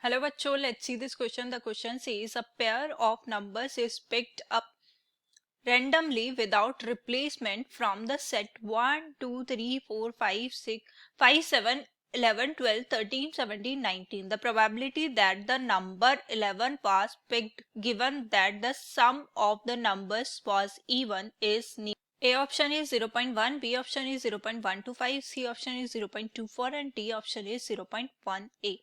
Hello bachcho, let's see this question. The question says a pair of numbers is picked up randomly without replacement from the set 1, 2, 3, 4, 5, 6, 5, 7, 11, 12, 13, 17, 19. The probability that the number 11 was picked given that the sum of the numbers was even is near. A option is 0.1, B option is 0.125, C option is 0.24 and D option is 0.18.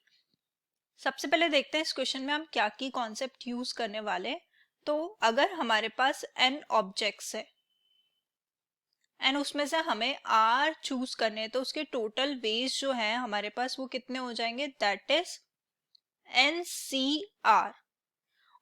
सबसे पहले देखते हैं इस question में हम क्या की concept use करने वाले। तो अगर हमारे पास n ऑब्जेक्ट्स है एंड उसमें से हमें r चूज करने हैं तो उसके टोटल वेज जो है हमारे पास वो कितने हो जाएंगे, दैट इज NCR।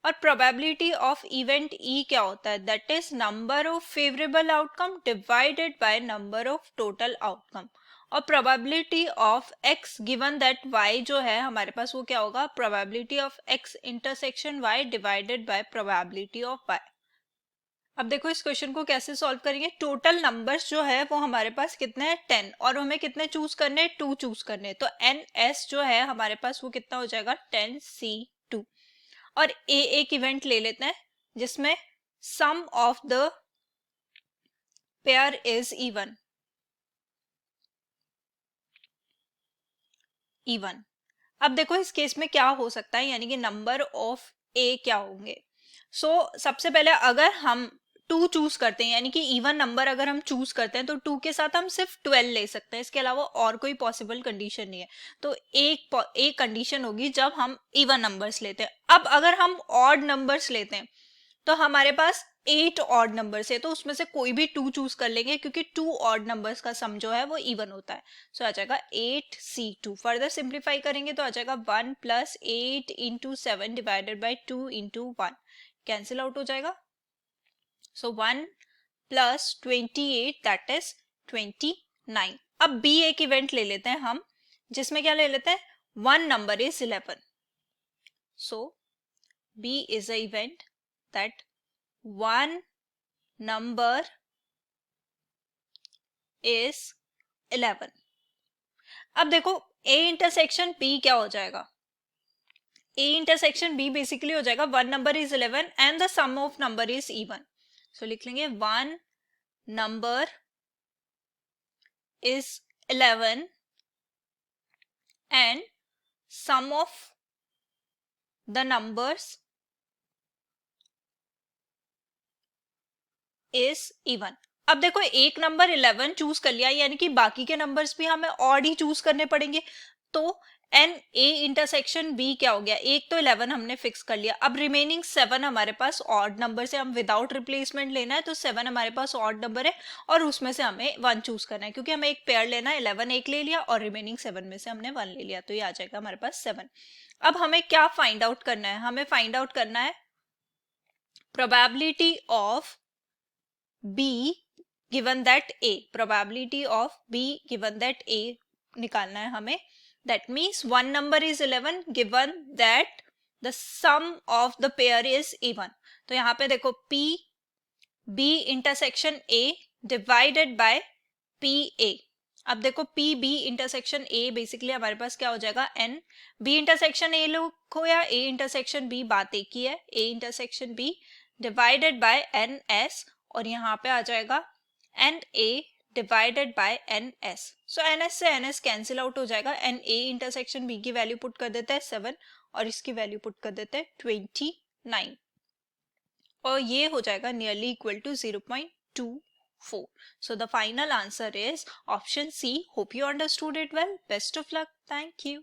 और प्रोबेबिलिटी ऑफ इवेंट E क्या होता है, that is number of favourable outcome divided by number of total outcome. और probability of x given that y जो है हमारे पास वो क्या होगा, probability of x intersection y divided by probability of y। अब देखो इस क्वेश्चन को कैसे सॉल्व करेंगे। टोटल नंबर्स जो है वो हमारे पास कितने हैं, 10, और हमें कितने चूज करने हैं, 2 चूज करने हैं। तो NS जो है हमारे पास वो कितना हो जाएगा, 10C2। और एक इवेंट ले लेते हैं जिसमें sum of the pair is even. अब देखो इस केस में क्या हो सकता है, यानी कि नंबर ऑफ ए क्या होंगे। सबसे पहले अगर हम 2 चूज करते हैं, यानी कि इवन नंबर अगर हम चूज करते हैं तो 2 के साथ हम सिर्फ 12 ले सकते हैं, इसके अलावा और कोई पॉसिबल कंडीशन नहीं है। तो एक कंडीशन होगी जब हम इवन नंबर्स लेते हैं। अब अगर हम ऑड नंबर्स लेते हैं तो हमारे पास 8 ऑड नंबर्स है, तो उसमें से कोई भी 2 चूज कर लेंगे क्योंकि 2 ऑड नंबर्स का सम जो है वो इवन होता है। आ जाएगा 8C2। फर्दर सिंप्लीफाई करेंगे तो आ जाएगा 1 + 8 × 7 डिवाइडेड बाई 2 × 1, कैंसिल आउट हो जाएगा। 1 + 28 दैट इज 29। अब B एक इवेंट ले लेते हैं हम, जिसमें क्या ले लेते हैं, 1 number is 11। B is a event that 1 number is 11। अब देखो A इंटरसेक्शन B क्या हो जाएगा, A इंटरसेक्शन B बेसिकली हो जाएगा 1 number is 11 and the sum of number is even. लिख लेंगे 1 number is 11 and sum of the numbers is even. अब देखो एक नंबर 11 चूज कर लिया, यानी कि बाकी के नंबर्स भी हमें ऑड ही चूज करने पड़ेंगे। तो एन ए इंटरसेक्शन बी क्या हो गया, एक तो 11 हमने फिक्स कर लिया। अब रिमेनिंग 7 हमारे पास ऑड नंबर से हम विदाउट रिप्लेसमेंट लेना है, तो 7 हमारे पास ऑड नंबर है और उसमें से हमें 1 चूज करना है, क्योंकि हमें एक पेयर लेना है। 11 एक ले लिया और रिमेनिंग 7 में से हमने 1 ले लिया, तो ये आ जाएगा हमारे पास 7। अब हमें क्या फाइंड आउट करना है, हमें फाइंड आउट करना है probability of B given that A, probability of B given that A निकालना है हमें। That means one number is 11 given that the sum of the pair is even। तो यहाँ पे देखो P B intersection A divided by P A। अब देखो P B intersection A basically हमारे पास क्या हो जाएगा, N B intersection A लिखो या A intersection B, बात एक ही है, A intersection B divided by N S, और यहाँ पे आ जाएगा N A divided by N S. N S से एन एस कैंसिल आउट हो जाएगा। एन ए इंटरसेक्शन बी की वैल्यू पुट कर देते हैं 7 और इसकी वैल्यू पुट कर देते हैं 29, और ये हो जाएगा nearly equal to 0.24। So the final answer is option C. Hope you understood it well. Best of luck. Thank you.